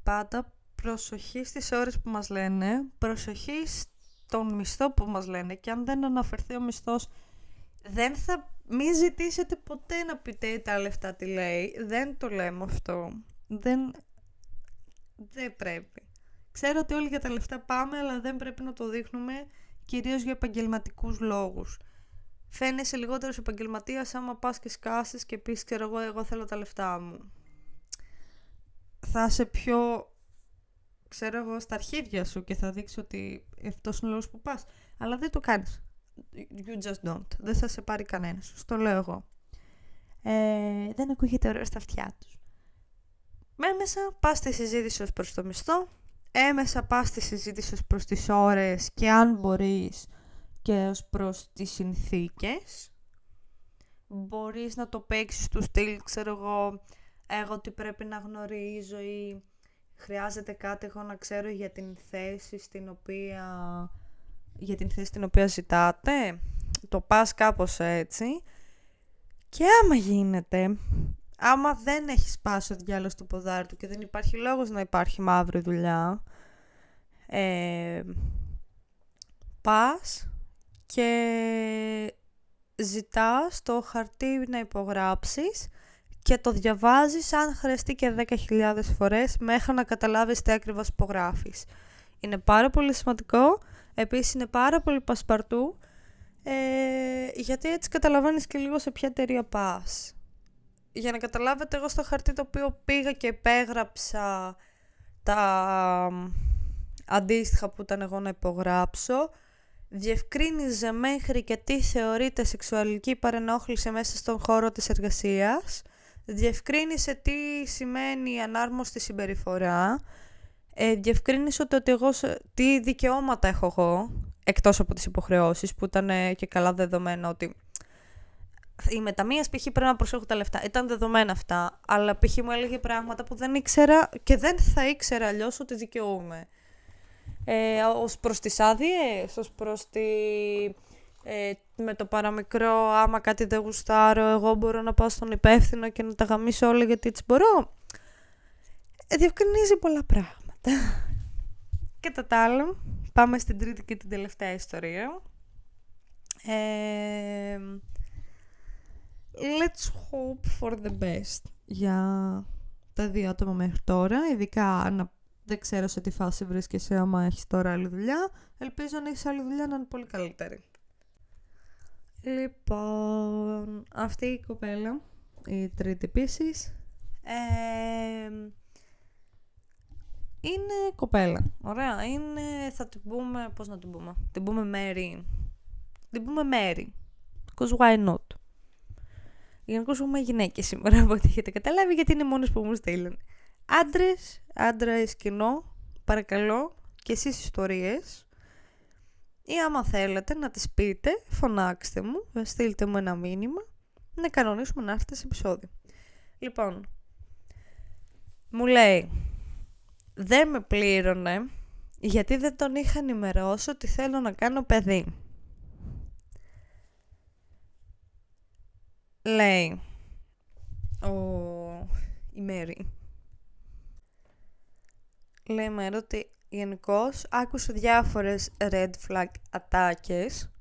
Πάντα προσοχή στις ώρες που μας λένε, προσοχή στον μισθό που μας λένε, και αν δεν αναφερθεί ο μισθός, μην ζητήσετε ποτέ να πείτε τα λεφτά τι λέει. Δεν το λέμε αυτό. Δεν πρέπει. Ξέρω ότι όλοι για τα λεφτά πάμε, αλλά δεν πρέπει να το δείχνουμε, κυρίως για επαγγελματικούς λόγους. Φαίνεσαι λιγότερος επαγγελματίας άμα πας και σκάσεις και πεις, ξέρω εγώ θέλω τα λεφτά μου. Θα είσαι πιο, ξέρω εγώ, στα αρχίδια σου και θα δείξει ότι αυτός είναι ο λόγος που πας. Αλλά δεν το κάνεις. You just don't. Δεν θα σε πάρει κανένας. Στο λέω εγώ. Δεν ακούγεται ωραίο στα αυτιά τους. Μέσα πας στη συζήτηση ως προς το μισθό. Έμεσα πας στη συζήτηση ως προς τις ώρες και αν μπορείς και ως προς τις συνθήκες. Μπορείς να το παίξεις του στυλ, ξέρω εγώ τι πρέπει να γνωρίζω ή χρειάζεται κάτι εγώ να ξέρω για την θέση στην οποία ζητάτε. Το πας κάπως έτσι. Και άμα γίνεται, άμα δεν έχει σπάσει ο διάλογος του ποδάρι του και δεν υπάρχει λόγος να υπάρχει μαύρη δουλειά, πας και ζητάς το χαρτί να υπογράψεις και το διαβάζεις αν χρειαστεί και 10.000 φορές μέχρι να καταλάβεις τι ακριβώς υπογράφεις. Είναι πάρα πολύ σημαντικό. Επίσης είναι πάρα πολύ πασπαρτού, γιατί έτσι καταλαβαίνεις και λίγο σε ποια εταιρεία πας. Για να καταλάβετε, εγώ στο χαρτί το οποίο πήγα και επέγραψα τα αντίστοιχα που ήταν εγώ να υπογράψω, διευκρίνιζε μέχρι και τι θεωρείται σεξουαλική παρενόχληση μέσα στον χώρο της εργασίας, διευκρίνισε τι σημαίνει ανάρμοστη συμπεριφορά, διευκρίνησε ότι εγώ τι δικαιώματα έχω εγώ, εκτός από τις υποχρεώσεις που ήταν και καλά δεδομένο ότι οι μεταμείες π.χ. πρέπει να προσέχουν τα λεφτά. Ήταν δεδομένα αυτά, αλλά π.χ. μου έλεγε πράγματα που δεν ήξερα και δεν θα ήξερα αλλιώς ότι δικαιούμαι. Ως προς τις άδειες, ως προς με το παραμικρό, άμα κάτι δεν γουστάρω, εγώ μπορώ να πάω στον υπεύθυνο και να τα γαμίσω όλα γιατί έτσι μπορώ. Διευκρινίζει πολλά πράγματα. Κατά τα άλλα, πάμε στην τρίτη και την τελευταία ιστορία. Let's hope for the best για τα δύο άτομα μέχρι τώρα, ειδικά αν δεν ξέρω σε τι φάση βρίσκεσαι άμα έχεις τώρα άλλη δουλειά. Ελπίζω να έχεις άλλη δουλειά να είναι πολύ καλύτερη. Λοιπόν, αυτή η κοπέλα, η τρίτη επίσης, είναι κοπέλα. Ωραία, θα την πούμε, πώς να την πούμε, την πούμε Mary. Because why not? Γενικώς πούμε γυναίκες σήμερα, από ό,τι έχετε καταλάβει, γιατί είναι μόνες που μου στείλουν. Άντρα κοινό, παρακαλώ, και εσείς ιστορίες. Ή άμα θέλετε να τις πείτε, φωνάξτε μου, στείλτε μου ένα μήνυμα, να κανονίσουμε να έρθετε σε επεισόδιο. Λοιπόν, μου λέει, δεν με πλήρωνε γιατί δεν τον είχα ενημερώσει ότι θέλω να κάνω παιδί. Λέει η Μέρη. Λέει η Μέρη ότι γενικώς άκουσε διάφορες red flag ατάκες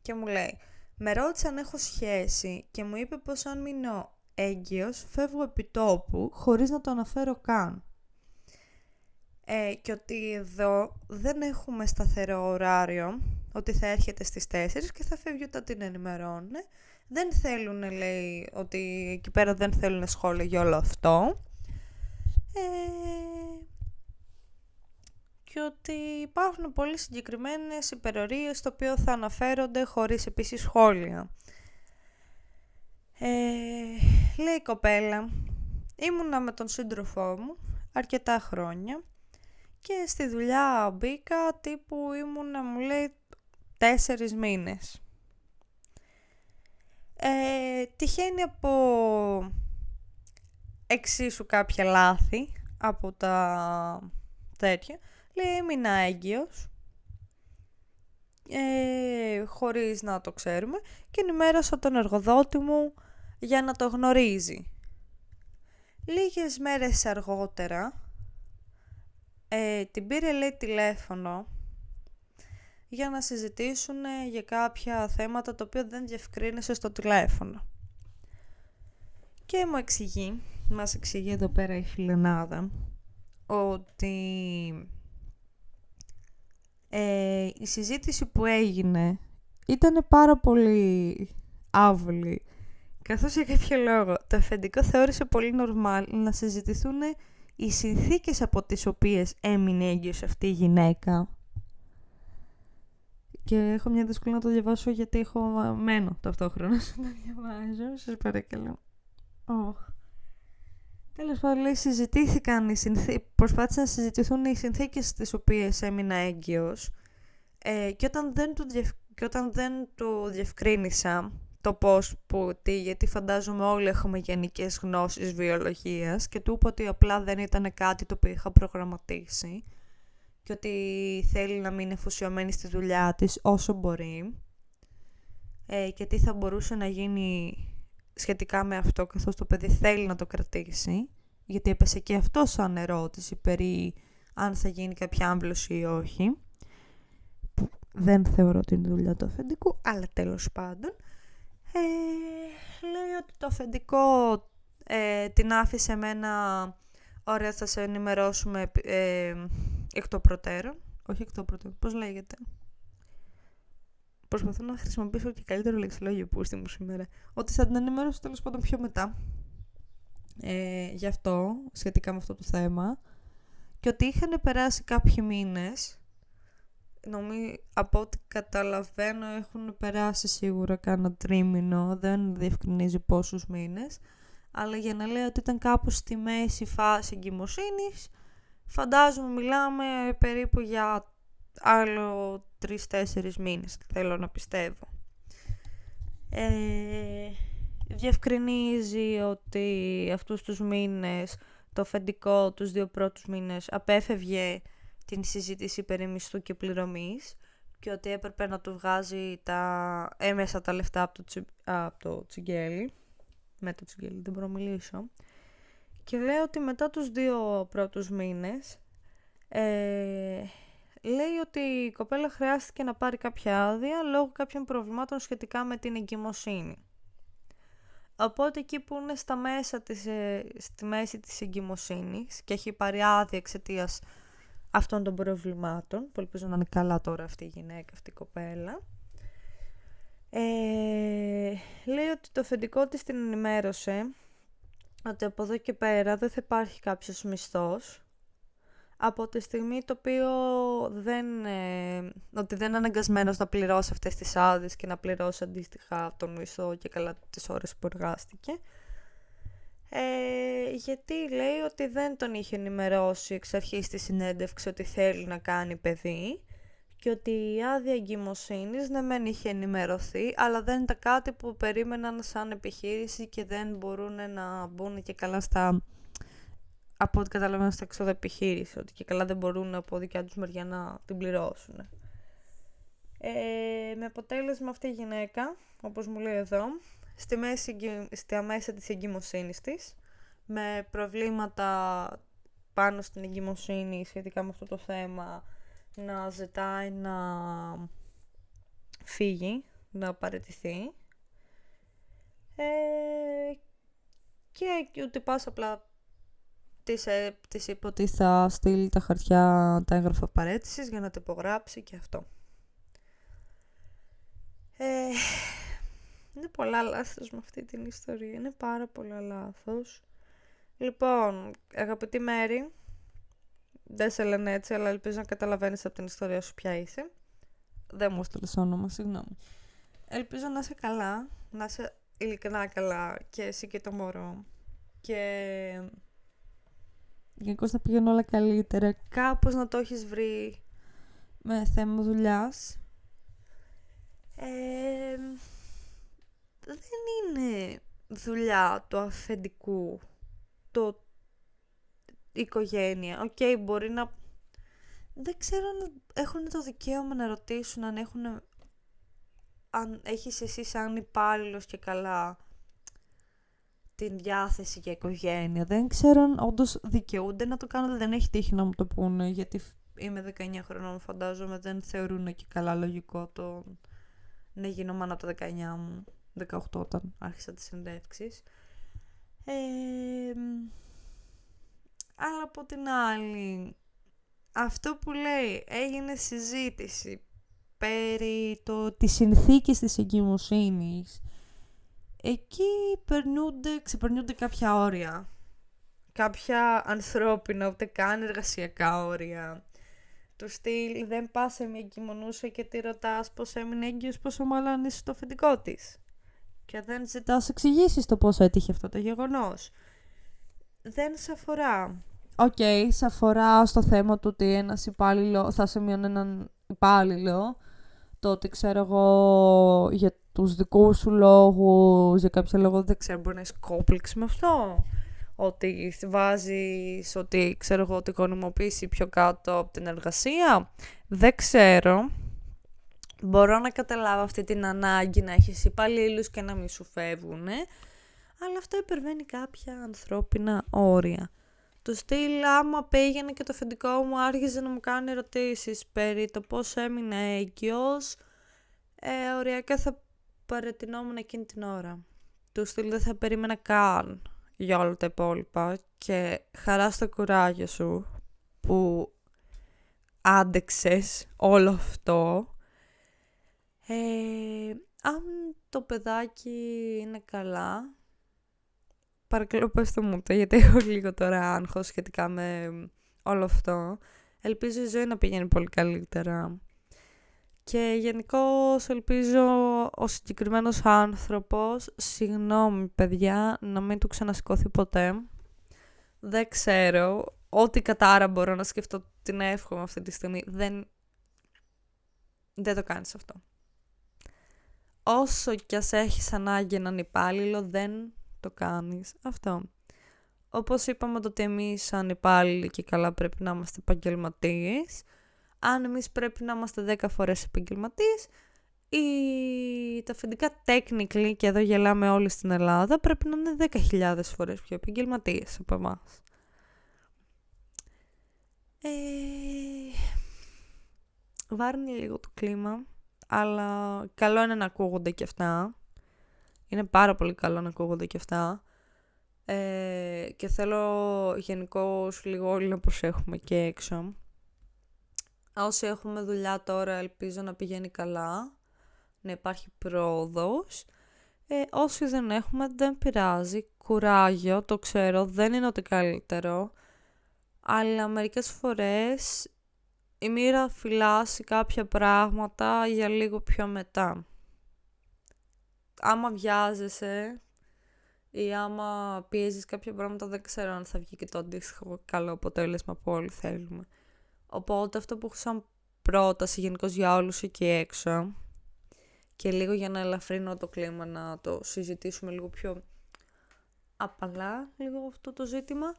και μου λέει, με ρώτησε αν έχω σχέση και μου είπε πως αν μείνω έγκυος φεύγω επί τόπου χωρίς να το αναφέρω καν. Και ότι εδώ δεν έχουμε σταθερό ωράριο, ότι θα έρχεται στις 4 και θα φεύγει όταν την ενημερώνουν. Δεν θέλουν, λέει, ότι εκεί πέρα δεν θέλουν σχόλια για όλο αυτό. Και ότι υπάρχουν πολύ συγκεκριμένες υπερορίες το οποίο θα αναφέρονται χωρίς επίσης σχόλια. Λέει η κοπέλα, ήμουνα με τον σύντροφό μου αρκετά χρόνια και στη δουλειά μπήκα τύπου ήμουνα, μου λέει, 4 μήνες. Τυχαίνει από εξίσου κάποια λάθη από τα τέτοια. Λέει, έμεινα έγκυος, χωρίς να το ξέρουμε, και ενημέρωσα τον εργοδότη μου για να το γνωρίζει. Λίγες μέρες αργότερα την πήρε, λέει, τηλέφωνο για να συζητήσουν για κάποια θέματα τα οποία δεν διευκρίνησε στο τηλέφωνο. Και μας εξηγεί εδώ πέρα η φιλενάδα, ότι η συζήτηση που έγινε ήταν πάρα πολύ άβολη, καθώς για κάποιο λόγο το αφεντικό θεώρησε πολύ normal να συζητηθούν οι συνθήκες από τις οποίες έμεινε έγκυος αυτή η γυναίκα. Και έχω μια δυσκολία να το διαβάσω γιατί έχω μένω ταυτόχρονα να το διαβάζω, σας παρακαλώ. Τέλος πάντων, λέει, προσπάθησαν να συζητηθούν οι συνθήκες στις οποίες έμεινα έγκυος, και όταν δεν του διευκρίνησα το πώς, που, τι, γιατί φαντάζομαι όλοι έχουμε γενικές γνώσεις βιολογίας, και του είπα ότι απλά δεν ήταν κάτι το οποίο είχα προγραμματίσει και ότι θέλει να μείνει αφοσιωμένη στη δουλειά της όσο μπορεί, και τι θα μπορούσε να γίνει σχετικά με αυτό, καθώς το παιδί θέλει να το κρατήσει, γιατί έπεσε και αυτό σαν ερώτηση περί αν θα γίνει κάποια άμβλωση ή όχι, που δεν θεωρώ ότι είναι δουλειά του αφεντικού, αλλά τέλος πάντων. Λέει ότι το αφεντικό την άφησε με ένα ωραία, θα σε ενημερώσουμε εκ των προτέρων. Όχι εκ των προτέρων, πώς λέγεται? Προσπαθώ να χρησιμοποιήσω και καλύτερο λεξιλόγιο που είστε μου σήμερα. Ότι θα την ενημερώσω τέλος πάντων πιο μετά γι' αυτό, σχετικά με αυτό το θέμα. Και ότι είχαν περάσει κάποιοι μήνες. Από ό,τι καταλαβαίνω έχουν περάσει σίγουρα κάνα τρίμηνο, δεν διευκρινίζει πόσους μήνες, αλλά για να λέω ότι ήταν κάπου στη μέση φάση εγκυμοσύνης, φαντάζομαι μιλάμε περίπου για άλλο 3-4 μήνες, θέλω να πιστεύω. Διευκρινίζει ότι αυτούς τους μήνες, το αφεντικό τους 2 πρώτους μήνες απέφευγε την συζήτηση περί μισθού και πληρωμής και ότι έπρεπε να του βγάζει έμεσα τα λεφτά από το τσιγκέλι. Με το τσιγκέλι, δεν μπορώ να μιλήσω. Και λέω ότι μετά τους 2 πρώτους μήνες λέει ότι η κοπέλα χρειάστηκε να πάρει κάποια άδεια λόγω κάποιων προβλημάτων σχετικά με την εγκυμοσύνη. Οπότε εκεί που είναι στη μέση της εγκυμοσύνης και έχει πάρει άδεια εξαιτίας αυτών των προβλημάτων, που ελπίζω να είναι καλά τώρα αυτή η γυναίκα, αυτή η κοπέλα, λέει ότι το αφεντικό της την ενημέρωσε ότι από εδώ και πέρα δεν θα υπάρχει κάποιος μισθός από τη στιγμή το οποίο ότι δεν είναι αναγκασμένος να πληρώσει αυτές τις άδειες και να πληρώσει αντίστοιχα τον μισθό και καλά τις ώρες που εργάστηκε. Γιατί λέει ότι δεν τον είχε ενημερώσει εξ αρχής στη συνέντευξη ότι θέλει να κάνει παιδί και ότι η άδεια εγκυμοσύνης ναι μεν είχε ενημερωθεί, αλλά δεν ήταν κάτι που περίμεναν σαν επιχείρηση και δεν μπορούν να μπουν και καλά από ό,τι καταλαβαίνω στα εξόδα επιχείρηση, ότι και καλά δεν μπορούν από δικιά τους μεριά να την πληρώσουν. Με αποτέλεσμα αυτή η γυναίκα, όπως μου λέει εδώ, στη μέσα της εγκυμοσύνης της, με προβλήματα πάνω στην εγκυμοσύνη σχετικά με αυτό το θέμα, να ζητάει να φύγει, να παραιτηθεί, και ότι πας απλά της είπε ότι θα στείλει τα χαρτιά, τα έγγραφα παραίτησης για να τα υπογράψει και αυτό. Είναι πολλά λάθος με αυτή την ιστορία. Είναι πάρα πολλά λάθος. Λοιπόν, αγαπητή Μέρη, δεν σε λένε έτσι, αλλά ελπίζω να καταλαβαίνεις από την ιστορία σου ποια είσαι. Δεν μου έστειλες όνομα, συγγνώμη. Ελπίζω να είσαι καλά, να είσαι ειλικρινά καλά και εσύ και το μωρό. Και γενικώς θα πηγαίνουν όλα καλύτερα. Κάπως να το έχεις βρει με θέμα δουλειάς. Δεν είναι δουλειά του αφεντικού, η οικογένεια. Οκ, μπορεί να... Δεν ξέρω αν έχουν το δικαίωμα να ρωτήσουν αν έχεις εσύ σαν υπάλληλος και καλά την διάθεση για οικογένεια. Δεν ξέρω αν όντως δικαιούνται να το κάνουν. Δεν έχει τύχει να μου το πούνε, γιατί είμαι 19 χρονών, φαντάζομαι δεν θεωρούν και καλά λογικό το να γίνω μάνα από τα 19 μου, 18 όταν άρχισα τις συνεντεύξεις. Αλλά από την άλλη, αυτό που λέει, έγινε συζήτηση περί τις συνθήκες της εγκυμοσύνης. Εκεί ξεπερνούνται κάποια όρια. Κάποια ανθρώπινα, ούτε καν εργασιακά όρια. Του στυλ, δεν πας σε μια εγκυμονούσα και τη ρωτάς πώς έμεινε έγκυος, πόσο μάλλον είσαι το αφεντικό της. Και δεν ζητάς εξηγήσεις το πώς έτυχε αυτό το γεγονός. Δεν σε αφορά. Οκ, σε αφορά στο θέμα του ότι ένας υπάλληλο θα σε μειώνει έναν υπάλληλο. Το ότι ξέρω εγώ για τους δικούς σου λόγους, για κάποιο λόγο δεν ξέρω, μπορεί να έχεις κόμπλεξ με αυτό. Ότι βάζεις, ότι ξέρω εγώ, ότι γονιμοποιήσει πιο κάτω από την εργασία. Δεν ξέρω. Μπορώ να καταλάβω αυτή την ανάγκη να έχεις υπαλλήλους και να μη σου φεύγουν. Αλλά αυτό υπερβαίνει κάποια ανθρώπινα όρια. Του στυλ, άμα πήγαινε και το αφεντικό μου άρχιζε να μου κάνει ερωτήσεις περί το πώς έμεινε έγκυος, οριακά θα παρετεινόμουν εκείνη την ώρα. Του στυλ, δεν θα περίμενα καν για όλα τα υπόλοιπα και χαρά στο κουράγιο σου που άντεξες όλο αυτό. Αν το παιδάκι είναι καλά, παρακαλώ πες το μου το, γιατί έχω λίγο τώρα άγχος σχετικά με όλο αυτό. Ελπίζω η ζωή να πηγαίνει πολύ καλύτερα. Και γενικώς ελπίζω ο συγκεκριμένος άνθρωπος, συγγνώμη παιδιά, να μην του ξανασηκώθει ποτέ. Δεν ξέρω, ό,τι κατάρα μπορώ να σκεφτώ, την εύχομαι αυτή τη στιγμή. Δεν το κάνεις αυτό. Όσο κι ας έχεις ανάγκη έναν υπάλληλο, δεν το κάνεις αυτό. Όπως είπαμε ότι εμείς σαν υπάλληλοι και καλά πρέπει να είμαστε επαγγελματίες, αν εμείς πρέπει να είμαστε 10 φορές επαγγελματίες, τα αφεντικά technically, και εδώ γελάμε όλοι στην Ελλάδα, πρέπει να είναι 10.000 φορές πιο επαγγελματίες από εμάς. Βάρνει λίγο το κλίμα, αλλά καλό είναι να ακούγονται και αυτά. Είναι πάρα πολύ καλό να ακούγονται και αυτά. Και θέλω γενικώς λίγο όλοι να προσέχουμε και έξω. Όσοι έχουμε δουλειά τώρα, ελπίζω να πηγαίνει καλά, να υπάρχει πρόοδος. Όσοι δεν έχουμε, δεν πειράζει. Κουράγιο, το ξέρω, δεν είναι ότι καλύτερο. Αλλά μερικές φορές η μοίρα φυλάσσει κάποια πράγματα για λίγο πιο μετά. Άμα βιάζεσαι ή άμα πιέζεις κάποια πράγματα, δεν ξέρω αν θα βγει και το αντίστοιχο καλό αποτέλεσμα που όλοι θέλουμε. Οπότε αυτό που έχω σαν πρόταση γενικώς για όλους εκεί έξω, και λίγο για να ελαφρύνω το κλίμα, να το συζητήσουμε λίγο πιο απαλά λίγο αυτό το ζήτημα.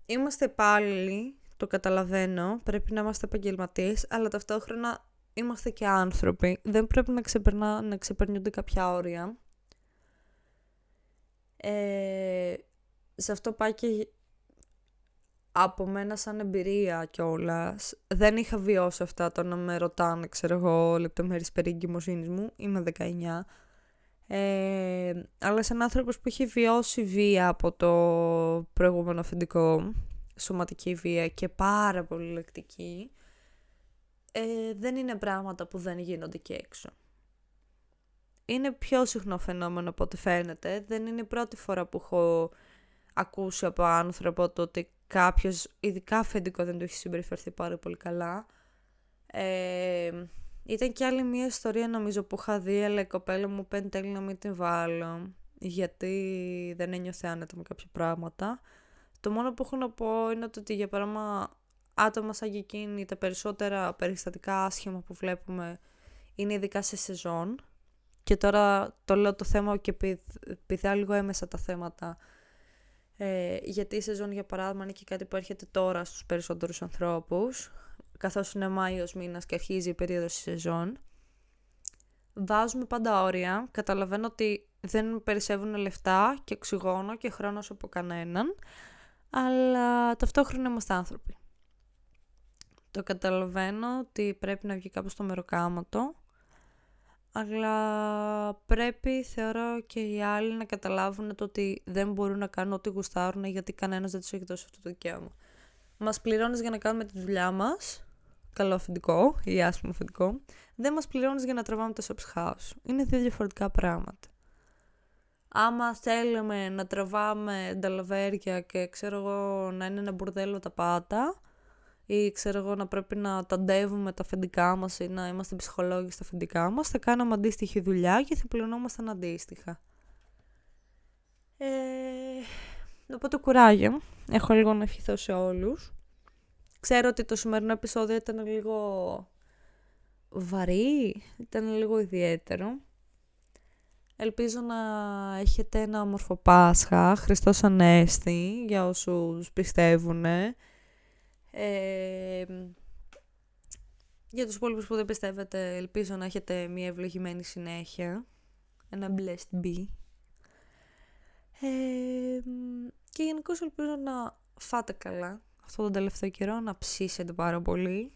Είμαστε υπάλληλοι, το καταλαβαίνω, πρέπει να είμαστε επαγγελματίες, αλλά ταυτόχρονα είμαστε και άνθρωποι. Δεν πρέπει να ξεπερνιούνται κάποια όρια. Σε αυτό πάει και από μένα σαν εμπειρία κιόλας. Δεν είχα βιώσει αυτά το να με ρωτάνε, ξέρω εγώ, λεπτομέρειες περί εγκυμοσύνης μου. Είμαι 19. Αλλά σαν άνθρωπος που έχει βιώσει βία από το προηγούμενο αφεντικό, σωματική βία και πάρα πολύ λεκτική, δεν είναι πράγματα που δεν γίνονται και έξω. Είναι πιο συχνό φαινόμενο από ό,τι φαίνεται. Δεν είναι η πρώτη φορά που έχω ακούσει από άνθρωπο το ότι κάποιος, ειδικά αφεντικό, δεν του έχει συμπεριφερθεί πάρα πολύ καλά. Ήταν και άλλη μια ιστορία νομίζω που είχα δει, αλλά η κοπέλα μου πέντε τέλει να μην την βάλω, γιατί δεν ένιωθε άνετα με κάποια πράγματα. Το μόνο που έχω να πω είναι ότι για παράδειγμα άτομα σαν και εκείνη, τα περισσότερα περιστατικά άσχημα που βλέπουμε είναι ειδικά σε σεζόν. Και τώρα το λέω το θέμα και πηδά λίγο έμεσα τα θέματα. Γιατί η σεζόν για παράδειγμα είναι και κάτι που έρχεται τώρα στους περισσότερους ανθρώπους, καθώς είναι Μάιος μήνας και αρχίζει η περίοδος της σεζόν. Βάζουμε πάντα όρια, καταλαβαίνω ότι δεν περισσεύουν λεφτά και οξυγόνο και χρόνος από κανέναν, αλλά ταυτόχρονα είμαστε άνθρωποι. Το καταλαβαίνω ότι πρέπει να βγει κάπως στο μεροκάματο, αλλά πρέπει, θεωρώ, και οι άλλοι να καταλάβουν το ότι δεν μπορούν να κάνουν ό,τι γουστάρουν, γιατί κανένας δεν τους έχει δώσει αυτό το δικαίωμα. Μας πληρώνεις για να κάνουμε τη δουλειά μας, καλό αφεντικό ή άσχημο αφεντικό, δεν μας πληρώνεις για να τραβάμε το shops house. Είναι δύο διαφορετικά πράγματα. Άμα θέλουμε να τραβάμε νταλαβέρια και ξέρω εγώ να είναι ένα μπουρδέλο τα πάντα, ή ξέρω εγώ να πρέπει να ταντεύουμε τα αφεντικά μας ή να είμαστε ψυχολόγοι στα αφεντικά μας, θα κάναμε αντίστοιχη δουλειά και θα πληρωνόμασταν αντίστοιχα. Οπότε κουράγιο. Έχω λίγο να ευχηθώ σε όλους. Ξέρω ότι το σημερινό επεισόδιο ήταν λίγο βαρύ, ήταν λίγο ιδιαίτερο. Ελπίζω να έχετε ένα όμορφο Πάσχα, Χριστός Ανέστη, για όσους πιστεύουν. Για τους υπόλοιπους που δεν πιστεύετε, ελπίζω να έχετε μια ευλογημένη συνέχεια. Ένα blessed be. Και γενικώς ελπίζω να φάτε καλά αυτόν τον τελευταίο καιρό, να ψήσετε πάρα πολύ.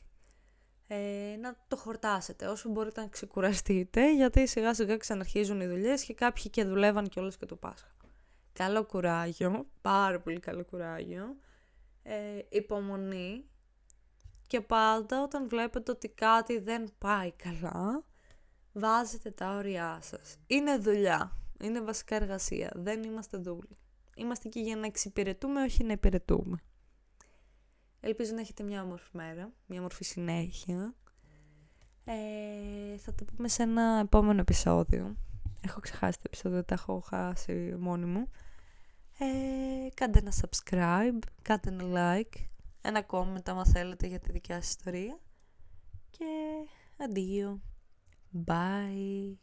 Να το χορτάσετε όσο μπορείτε να ξεκουραστείτε, γιατί σιγά σιγά ξαναρχίζουν οι δουλειές και κάποιοι και δουλεύαν κιόλας και το Πάσχα. Καλό κουράγιο, πάρα πολύ καλό κουράγιο, υπομονή και πάντα όταν βλέπετε ότι κάτι δεν πάει καλά, βάζετε τα όρια σας. Είναι δουλειά, είναι βασικά εργασία, δεν είμαστε δούλοι. Είμαστε εκεί για να εξυπηρετούμε, όχι να υπηρετούμε. Ελπίζω να έχετε μια όμορφη μέρα, μια όμορφη συνέχεια. Θα το πούμε σε ένα επόμενο επεισόδιο. Έχω ξεχάσει το επεισόδιο, τα έχω χάσει μόνη μου. Κάντε ένα subscribe, κάντε ένα like, ένα comment άμα θέλετε για τη δικιά σας ιστορία. Και αντίο. Bye.